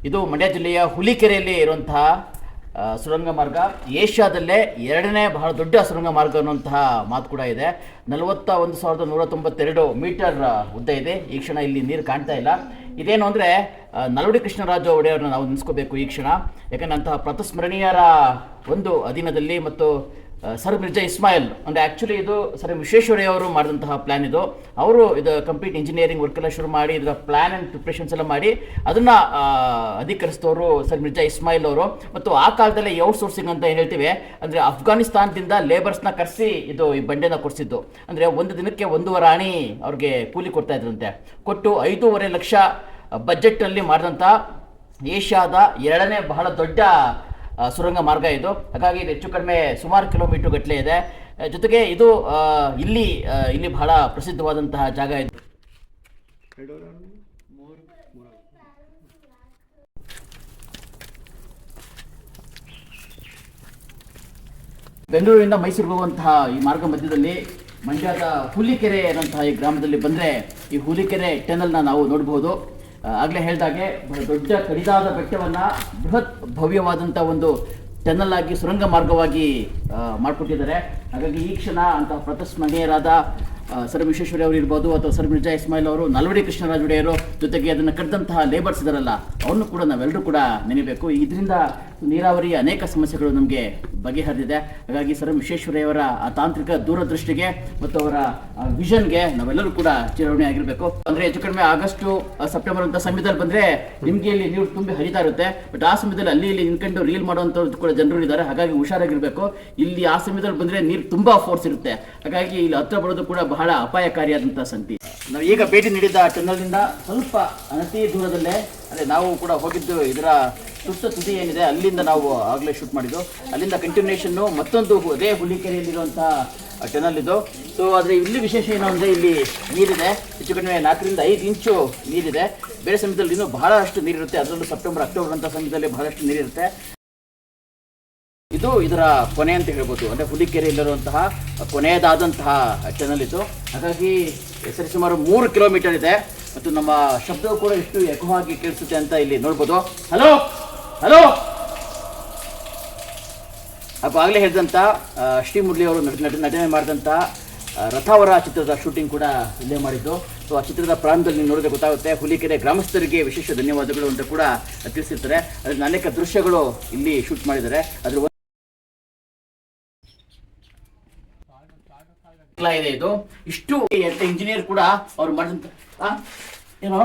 ಇದು ಮಂಡ್ಯ ಜಿಲ್ಲೆಯ ಹುಲಿಕೆರೆಯಲ್ಲಿ ಇರುವಂತಹ ಸುರಂಗ ಮಾರ್ಗ ಏಷ್ಯಾದಲ್ಲೇ ಎರಡನೇ ಬಹಳ ದೊಡ್ಡ ಸುರಂಗ ಮಾರ್ಗ ಅನ್ನುವಂತಹ ಮಾತು ಕೂಡ ಇದೆ. 41,192 ಮೀಟರ್ ಉದ್ದ ಇದೆ. ಈ ಕ್ಷಣ ಇಲ್ಲಿ ನೀರು ಕಾಣ್ತಾ ಇಲ್ಲ. ಇದೇನು ಅಂದರೆ ನಲ್ವಡಿ ಕೃಷ್ಣರಾಜ ಒಡೆಯವ್ರನ್ನ ನಾವು ನೆನೆಸ್ಕೋಬೇಕು ಈ ಕ್ಷಣ. ಯಾಕಂದರೆ ಅಂತಹ ಪ್ರತಸ್ಮರಣೀಯರ ಒಂದು ಅಧೀನದಲ್ಲಿ ಮತ್ತು ಸರ್ ಮಿರ್ಜಾ ಇಸ್ಮಾಯಿಲ್ ಅಂದರೆ ಆ್ಯಕ್ಚುಲಿ ಇದು ಸರ್ ವಿಶ್ವೇಶ್ವರಯ್ಯ ಅವರು ಮಾಡಿದಂತಹ ಪ್ಲ್ಯಾನ್ ಇದು. ಅವರು ಇದು ಕಂಪ್ಲೀಟ್ ಇಂಜಿನಿಯರಿಂಗ್ ವರ್ಕ್ ಎಲ್ಲ ಶುರು ಮಾಡಿ ಇದರ ಪ್ಲ್ಯಾನ್ ಆ್ಯಂಡ್ ಪ್ರಿಪ್ರೇಷನ್ಸ್ ಎಲ್ಲ ಮಾಡಿ ಅದನ್ನು ಅಧಿಕರಿಸಿದವರು ಸರ್ ಮಿರ್ಜಾ ಇಸ್ಮಾಯಿಲ್ ಅವರು. ಮತ್ತು ಆ ಕಾಲದಲ್ಲಿ ಔಟ್ ಸೋರ್ಸಿಂಗ್ ಅಂತ ಏನು ಹೇಳ್ತೀವಿ ಅಂದರೆ ಅಫ್ಘಾನಿಸ್ತಾನದಿಂದ ಲೇಬರ್ಸ್ನ ಕರೆಸಿ ಇದು ಈ ಬಂಡೆನ ಕೊಡಿಸಿದ್ದು. ಅಂದರೆ ಒಂದು ದಿನಕ್ಕೆ 1.5 ಆಣಿ ಅವ್ರಿಗೆ ಕೂಲಿ ಕೊಡ್ತಾ ಇದ್ರಂತೆ. ಕೊಟ್ಟು 5.5 ಲಕ್ಷ ಬಜೆಟ್ನಲ್ಲಿ ಮಾಡಿದಂಥ ಏಷ್ಯಾದ ಎರಡನೇ ಬಹಳ ದೊಡ್ಡ ಸುರಂಗ ಮಾರ್ಗ ಇದು. ಹಾಗಾಗಿ ಇದು ಹೆಚ್ಚು ಕಡಿಮೆ ಸುಮಾರು ಕಿಲೋಮೀಟರ್ ಗಟ್ಟಲೆ ಇದೆ. ಜೊತೆಗೆ ಇದು ಇಲ್ಲಿ ಬಹಳ ಪ್ರಸಿದ್ಧವಾದಂತಹ ಜಾಗ ಇದು. ಬೆಂಗಳೂರಿನಿಂದ ಮೈಸೂರಿಗೆ ಹೋಗುವಂತಹ ಈ ಮಾರ್ಗ ಮಧ್ಯದಲ್ಲಿ ಮಂಡ್ಯದ ಹುಲಿಕೆರೆ ಅನ್ನುವಂತಹ ಈ ಗ್ರಾಮದಲ್ಲಿ ಬಂದರೆ ಈ ಹುಲಿಕೆರೆ ಟನಲ್ನ ನಾವು ನೋಡಬಹುದು. ಆಗಲೇ ಹೇಳಿದಾಗೆ ದೊಡ್ಡ ಕಡಿದಾದ ಬೆಟ್ಟವನ್ನು ಬೃಹತ್ ಭವ್ಯವಾದಂಥ ಒಂದು ಟನಲ್ ಆಗಿ ಸುರಂಗ ಮಾರ್ಗವಾಗಿ ಮಾಡಿಕೊಟ್ಟಿದ್ದಾರೆ. ಹಾಗಾಗಿ ಈ ಕ್ಷಣ ಅಂತಹ ಪ್ರತಸ್ಮರಣೀಯರಾದ ಸರ್ ವಿಶ್ವೇಶ್ವರಯ್ಯ ಅವರು ಇರ್ಬೋದು ಅಥವಾ ಸರ್ ಮಿರ್ಜಾ ಇಸ್ಮಾಯಿಲ್ ಅವರು, ನಲ್ವಡಿ ಕೃಷ್ಣರಾಜ ಒಡೆಯರು, ಜೊತೆಗೆ ಅದನ್ನು ಕಟ್ಟಿದಂತಹ ಲೇಬರ್ಸ್ ಇದಾರಲ್ಲ ಅವ್ರನ್ನೂ ಕೂಡ ನಾವೆಲ್ಲರೂ ಕೂಡ ನೆನೆಯಬೇಕು. ಇದರಿಂದ ನೀರಾವರಿಯ ಅನೇಕ ಸಮಸ್ಯೆಗಳು ನಮಗೆ ಬಗೆಹರಿದಿದೆ. ಹಾಗಾಗಿ ಸರ್ ವಿಶ್ವೇಶ್ವರಯ್ಯವರ ಆ ತಾಂತ್ರಿಕ ದೂರದೃಷ್ಟಿಗೆ ಮತ್ತು ಅವರ ವಿಷನ್ಗೆ ನಾವೆಲ್ಲರೂ ಕೂಡ ಚಿರಋಣಿ ಆಗಿರಬೇಕು. ಅಂದರೆ ಹೆಚ್ಚು ಕಡಿಮೆ ಆಗಸ್ಟು ಸೆಪ್ಟೆಂಬರ್ ಅಂತ ಸಮಯದಲ್ಲಿ ಬಂದರೆ ನಿಮಗೆ ಇಲ್ಲಿ ನೀರು ತುಂಬಿ ಹರಿತಾ ಇರುತ್ತೆ. ಬಟ್ ಆ ಸಮಯದಲ್ಲಿ ಅಲ್ಲಿ ಇಲ್ಲಿ ನಿಂತ್ಕೊಂಡು ರೀಲ್ ಮಾಡುವಂಥದ್ದು ಕೂಡ ಜನರು ಇದ್ದಾರೆ. ಹಾಗಾಗಿ ಹುಷಾರಾಗಿರಬೇಕು. ಇಲ್ಲಿ ಆ ಸಮಯದಲ್ಲಿ ಬಂದರೆ ನೀರು ತುಂಬ ಫೋರ್ಸ್ ಇರುತ್ತೆ. ಹಾಗಾಗಿ ಇಲ್ಲಿ ಹತ್ರ ಬರೋದು ಕೂಡ ಬಹಳ ಅಪಾಯಕಾರಿಯಾದಂಥ ಸಂಗತಿ. ನಾವು ಈಗ ಭೇಟಿ ನೀಡಿದ ಟನಲ್ನಿಂದ ಸ್ವಲ್ಪ ಅನತಿ ದೂರದಲ್ಲೇ ಅಂದರೆ ನಾವು ಕೂಡ ಹೋಗಿದ್ದು ಇದರ ತುದಿ ಏನಿದೆ ಅಲ್ಲಿಂದ ನಾವು ಆಗಲೇ ಶೂಟ್ ಮಾಡಿದ್ದು. ಅಲ್ಲಿಂದ ಕಂಟಿನ್ಯೂಷನ್ನು ಮತ್ತೊಂದು ಅದೇ ಹುಲಿಕೆರೆಯಲ್ಲಿರುವಂಥ ಟನಲ್ ಇದು. ಸೊ ಆದರೆ ಇಲ್ಲಿ ವಿಶೇಷ ಏನು ಅಂದರೆ ಇಲ್ಲಿ ನೀರಿದೆ. ಹೆಚ್ಚು ಕಡಿಮೆ 4 ರಿಂದ 5 ಇಂಚು ನೀರಿದೆ. ಬೇರೆ ಸಮಯದಲ್ಲಿ ಇನ್ನೂ ಬಹಳಷ್ಟು ನೀರಿರುತ್ತೆ. ಅದರಲ್ಲೂ ಸೆಪ್ಟೆಂಬರ್ ಅಕ್ಟೋಬರ್ ಅಂತ ಸಮಯದಲ್ಲಿ ಬಹಳಷ್ಟು ನೀರಿರುತ್ತೆ. ಇದು ಇದರ ಕೊನೆ ಅಂತ ಹೇಳ್ಬೋದು. ಅಂದರೆ ಹುಲಿಕೆರೆಯಲ್ಲಿರುವಂತಹ ಕೊನೆಯದಾದಂತಹ ಟನಲ್ ಇದು. ಹಾಗಾಗಿ ಸರಿಸುಮಾರು 3 ಕಿಲೋಮೀಟರ್ ಇದೆ. ಮತ್ತು ನಮ್ಮ ಶಬ್ದವು ಕೂಡ ಎಷ್ಟು ಎಕವಾಗಿ ಕೇಳಿಸುತ್ತೆ ಅಂತ ಇಲ್ಲಿ ನೋಡ್ಬೋದು. ಹಲೋ ಹಲೋ ಹಾಗೂ ಆಗಲೇ ಹೇಳಿದಂಥ ಶ್ರೀಮುರಳಿ ಅವರು ನಟನೆ ಮಾಡಿದಂಥ ರಥಾವರ ಚಿತ್ರದ ಶೂಟಿಂಗ್ ಕೂಡ ಇಲ್ಲೇ ಮಾಡಿದ್ದು. ಸೊ ಆ ಚಿತ್ರದ ಪ್ರಾರಂಭದಲ್ಲಿ ನೀವು ನೋಡಿದ್ರೆ ಗೊತ್ತಾಗುತ್ತೆ. ಹುಲಿಕೆರೆ ಗ್ರಾಮಸ್ಥರಿಗೆ ವಿಶೇಷ ಧನ್ಯವಾದಗಳು ಅಂತ ಕೂಡ ತಿಳಿಸಿರ್ತಾರೆ. ಅದರಿಂದ ಅನೇಕ ದೃಶ್ಯಗಳು ಇಲ್ಲಿ ಶೂಟ್ ಮಾಡಿದ್ದಾರೆ. ಅದ್ರ ಇದೆ ಇದು. ಇಷ್ಟು ಇಂಜಿನಿಯರ್ ಕೂಡ ಅವ್ರು ಮಾಡಿದಂಥ ಏನೋ